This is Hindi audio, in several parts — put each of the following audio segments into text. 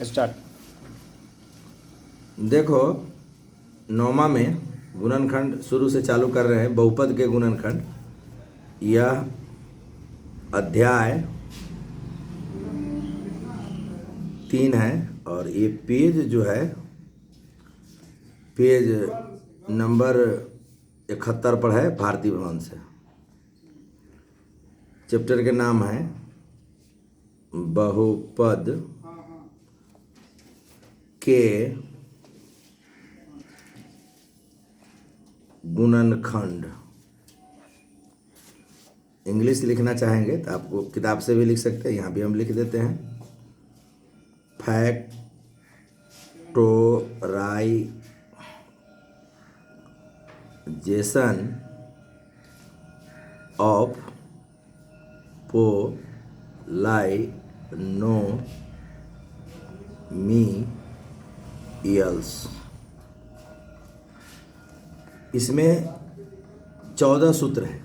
स्टार्ट। देखो, नौमा में गुणनखंड शुरू से चालू कर रहे हैं, बहुपद के गुणनखंड। यह अध्याय 3 है और ये पेज जो है पेज नंबर 71 पर है, भारती भवन से। चैप्टर के नाम है बहुपद के गुणनखंड। इंग्लिश लिखना चाहेंगे तो आपको किताब से भी लिख सकते हैं, यहाँ भी हम लिख देते हैं। Factorisation of polynomials. इसमें 14 सूत्र हैं।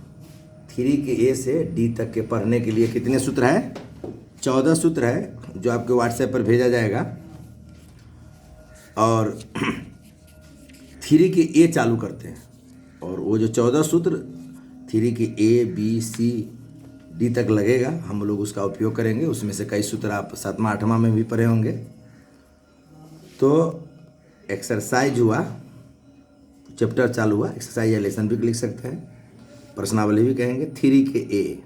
3 के ए से डी तक के पढ़ने के लिए कितने सूत्र हैं? 14 सूत्र है, जो आपके व्हाट्सएप पर भेजा जाएगा। और 3 के ए चालू करते हैं और वो जो 14 सूत्र 3 के ए बी सी डी तक लगेगा, हम लोग उसका उपयोग करेंगे। उसमें से कई सूत्र आप 7वां 8वां में भी पढ़े होंगे। तो एक्सरसाइज हुआ, चैप्टर चालू हुआ, एक्सरसाइज या लेसन भी लिख सकते हैं, प्रश्नावली भी कहेंगे। 3 के ए।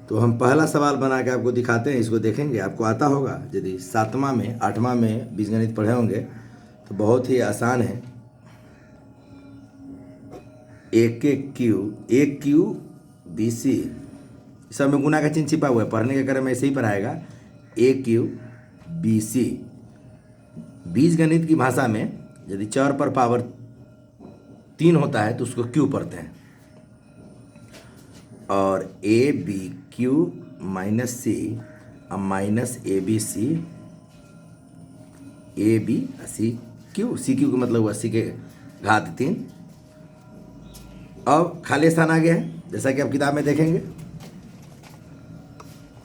तो हम पहला सवाल बना के आपको दिखाते हैं, इसको देखेंगे, आपको आता होगा। यदि 7वां में 8वां में बीजगणित पढ़े होंगे तो बहुत ही आसान है। ए क्यू बी सी, सब में गुना का चिन्ह छिपा हुआ है, पढ़ने के क्रम में ऐसे ही पढ़ाएगा। ए क्यू बी सी। बीजगणित की भाषा में यदि 4 पर पावर 3 होता है तो उसको क्यू पढ़ते हैं। और A B Q minus C, अब minus A B C, A B C Q, C Q का मतलब हुआ सी के घात 3। अब खाली स्थान आ गया है, जैसा कि आप किताब में देखेंगे।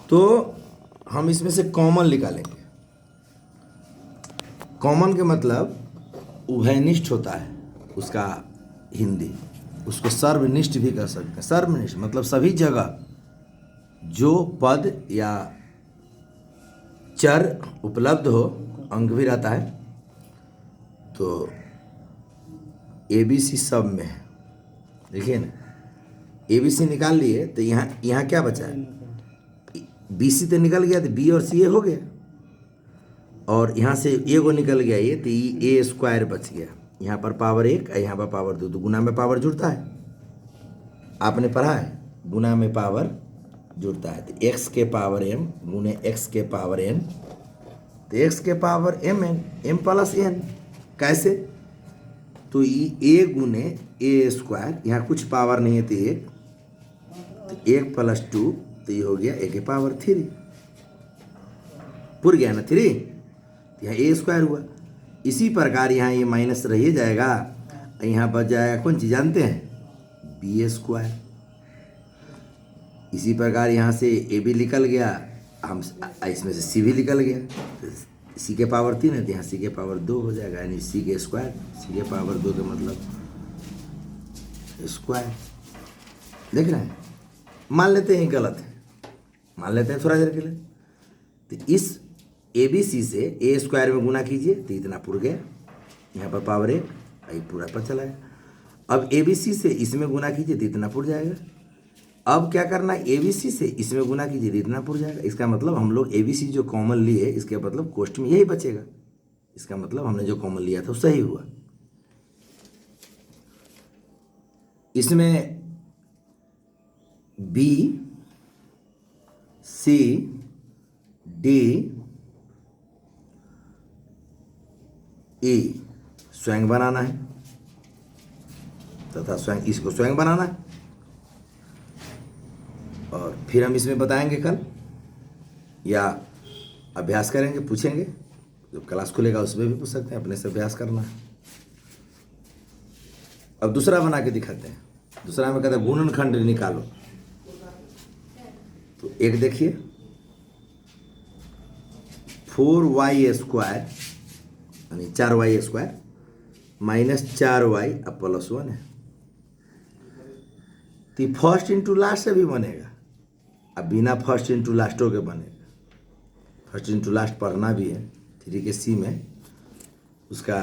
तो हम इसमें से कॉमन निकालेंगे। कॉमन के मतलब उभयनिष्ठ होता है उसका हिंदी, उसको सर्वनिष्ठ भी कर सकते हैं। सर्वनिष्ठ मतलब सभी जगह जो पद या चर उपलब्ध हो, अंक भी रहता है। तो ए बी सी सब में है, देखिए ना। ए बी सी निकाल लिए तो यहाँ क्या बचा है? बी सी तो निकल गया, तो बी और सी ए हो गया। और यहाँ से ए को निकल गया ये, तो ए स्क्वायर बच गया। यहाँ पर पावर 1 और यहाँ पर पावर 2, तो गुना में पावर जुड़ता है। आपने पढ़ा है, गुना में पावर जुड़ता है। तो x के पावर m गुने x के पावर n, तो x के power m n, m plus n। कैसे? तो ये a गुने a स्क्वायर, यहाँ कुछ पावर नहीं है तो 1, तो 1 प्लस 2, तो ये हो गया a के पावर 3। पुर गया ना 3, यहाँ a स्क्वायर हुआ। इसी प्रकार यहाँ ये माइनस रह ही जाएगा, यहाँ बच जाएगा कौन चीज़ जानते हैं? B square. इसी प्रकार यहाँ से ए भी निकल गया, हम इसमें से सी भी निकल गया। सी के पावर 3 है तो यहाँ सी के पावर 2 हो जाएगा, यानी सी के स्क्वायर। सी के पावर 2 का मतलब स्क्वायर। देख रहे हैं? मान लेते हैं गलत है, मान लेते हैं थोड़ा देर के लिए। तो इस ए बी सी से ए स्क्वायर में गुना कीजिए तो इतना पुर गया, यहाँ पर पावर 1, ये पूरा पर चला गया। अब ए बी सी से इसमें गुना कीजिए तो इतना पुर जाएगा। अब क्या करना है? ए बी सी से इसमें गुना कीजिए तो इतना पुर जाएगा। इसका मतलब हम लोग ए बी सी जो कॉमन लिए, इसके मतलब कोष्ठ में यही बचेगा। इसका मतलब हमने जो कॉमन लिया था वो सही हुआ। इसमें बी सी डी ए स्वयं बनाना है, तथा स्वयं इसको स्वयं बनाना है। और फिर हम इसमें बताएंगे कल, या अभ्यास करेंगे, पूछेंगे। जब क्लास खुलेगा उसमें भी पूछ सकते हैं, अपने से अभ्यास करना है। अब दूसरा बना के दिखाते हैं। दूसरा में कहते हैं गुणनखंड निकालो। तो एक देखिए, 4y² यानी 4y² माइनस 4y अब +1 है। तो फर्स्ट इंटू लास्ट से भी बनेगा, अब बिना फर्स्ट इंटू लास्टों के बनेगा। फर्स्ट इंटू लास्ट पढ़ना भी है, 3 के सी में उसका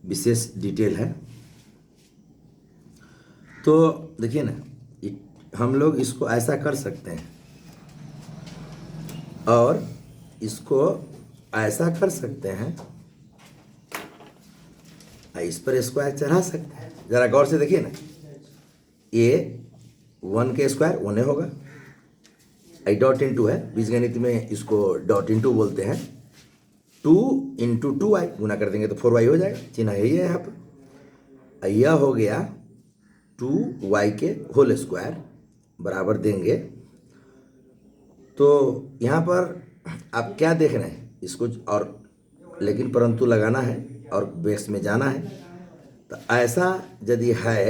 विशेष डिटेल है। तो देखिए ना, हम लोग इसको ऐसा कर सकते हैं और इसको ऐसा कर सकते हैं, इस पर स्क्वायर चढ़ा सकते हैं। ज़रा गौर से देखिए ना, ये 1 के स्क्वायर 1 होगा, आई डॉट इंटू है, बीजगणित में इसको डॉट इंटू बोलते हैं। 2 इंटू 2y गुना कर देंगे तो 4y हो जाएगा, चिन्ह यही है यहाँ पर। यह हो गया 2y के होल स्क्वायर बराबर देंगे। तो यहाँ पर आप क्या देख रहे हैं इसको, और लेकिन परंतु लगाना है और बेस में जाना है। तो ऐसा यदि है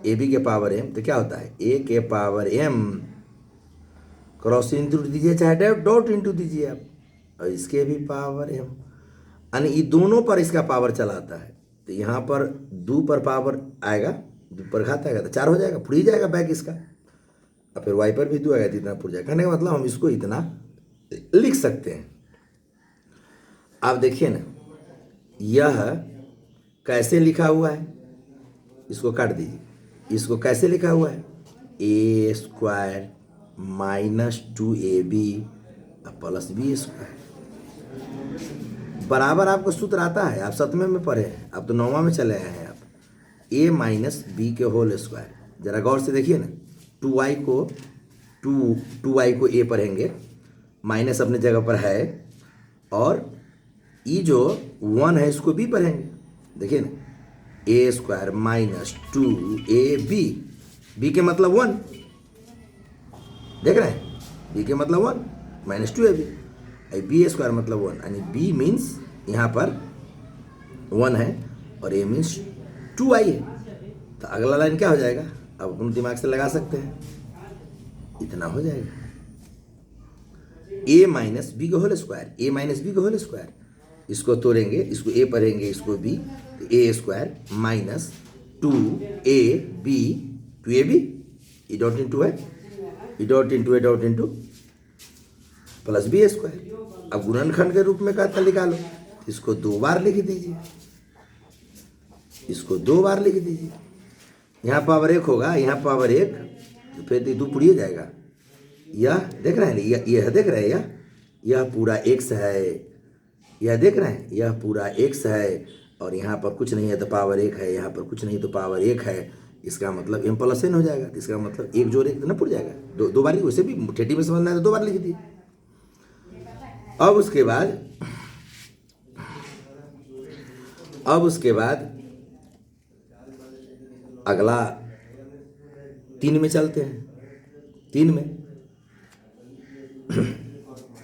ए बी के पावर m तो क्या होता है a के पावर m क्रॉस इंटू दीजिए चाहे डॉट इंटू दीजिए आप, और इसके भी पावर m, यानी ये दोनों पर इसका पावर चलाता है। तो यहाँ पर 2 पर पावर आएगा, 2 पर घात आएगा तो 4 हो जाएगा, फुड़ ही जाएगा बैक इसका। और फिर y पर भी 2 आएगा तो इतना फुड़ जाएगा। कहने का मतलब हम इसको इतना लिख सकते हैं। आप देखिए ना, यह कैसे लिखा हुआ है, इसको काट दीजिए, इसको कैसे लिखा हुआ है a² minus 2ab plus b²। बराबर आपको सूत्र आता है, आप 7वें में पढ़े हैं, आप तो 9वां में चले आए हैं। आप a माइनस b के होल स्क्वायर, जरा गौर से देखिए ना, 2y को a पढ़ेंगे, माइनस अपने जगह पर है, और ये जो 1 है इसको b पढ़ेंगे। देखिए ना, a² माइनस 2ab, b के मतलब 1, देख रहे हैं, b के मतलब 1 माइनस 2ab, b² मतलब 1, यानी b मीन्स यहाँ पर 1 है और a मीन्स 2y है। तो अगला लाइन क्या हो जाएगा, अब अपने दिमाग से लगा सकते हैं, इतना हो जाएगा a माइनस बी का whole square, a minus B का होल स्क्वायर, इसको तोड़ेंगे, इसको a पढ़ेंगे, इसको b, तो a² minus 2ab, 2ab, E dot into है, ई डॉट इंटू ए डॉट इंटू प्लस b²। अब गुणनखंड के रूप में कहता निकालो, इसको 2 बार लिख दीजिए, इसको 2 बार लिख दीजिए। यहाँ पावर 1 होगा, यहाँ पावर 1, तो फिर 2 पुड़िए जाएगा। यह देख रहे हैं, यह देख रहे हैं, यह पूरा x है, यह देख रहे हैं, यह पूरा x है, और यहाँ पर कुछ नहीं है तो पावर 1 है, यहाँ पर कुछ नहीं तो पावर 1 है, इसका मतलब m प्लस n हो जाएगा। इसका मतलब 1 जोड़ 1 तो ना पुड़ जाएगा, 2 बार, वैसे भी ठेठी में समझना है तो 2 बार लिख दिए। अब उसके बाद अगला 3 में चलते हैं। 3 में